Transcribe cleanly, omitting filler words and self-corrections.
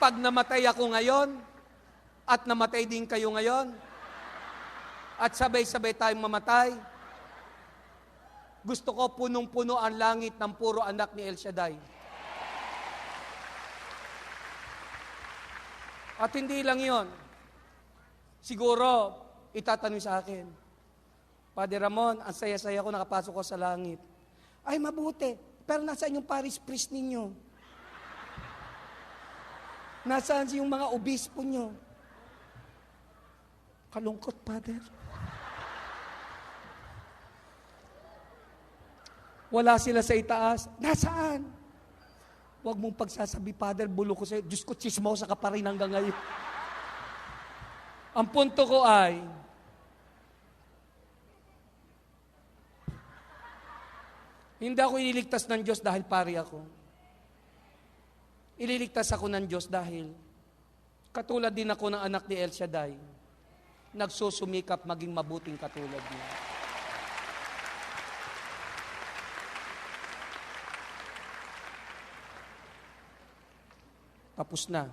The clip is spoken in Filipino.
Pag namatay ako ngayon, at namatay din kayo ngayon, at sabay-sabay tayong mamatay, gusto ko punong-puno ang langit ng puro anak ni El Shaddai. At hindi lang yon. Siguro, itatanong sa akin, Padre Ramon, ang saya-saya ko nakapasok ko sa langit. Ay, mabuti. Pero nasaan yung parish priest ninyo? Nasaan yung mga obispo nyo? Kalungkot, Father. Wala sila sa itaas. Nasaan? Huwag mong pagsasabi, Father, bulo ko sa'yo. Diyos ko, chismosa ka pa rin hanggang ngayon. Ang punto ko ay, hindi ako ililigtas ng Diyos dahil pari ako. Ililigtas ako ng Diyos dahil katulad din ako ng anak ni El Shaddai, nagsusumikap maging mabuting katulad niya. Tapos na.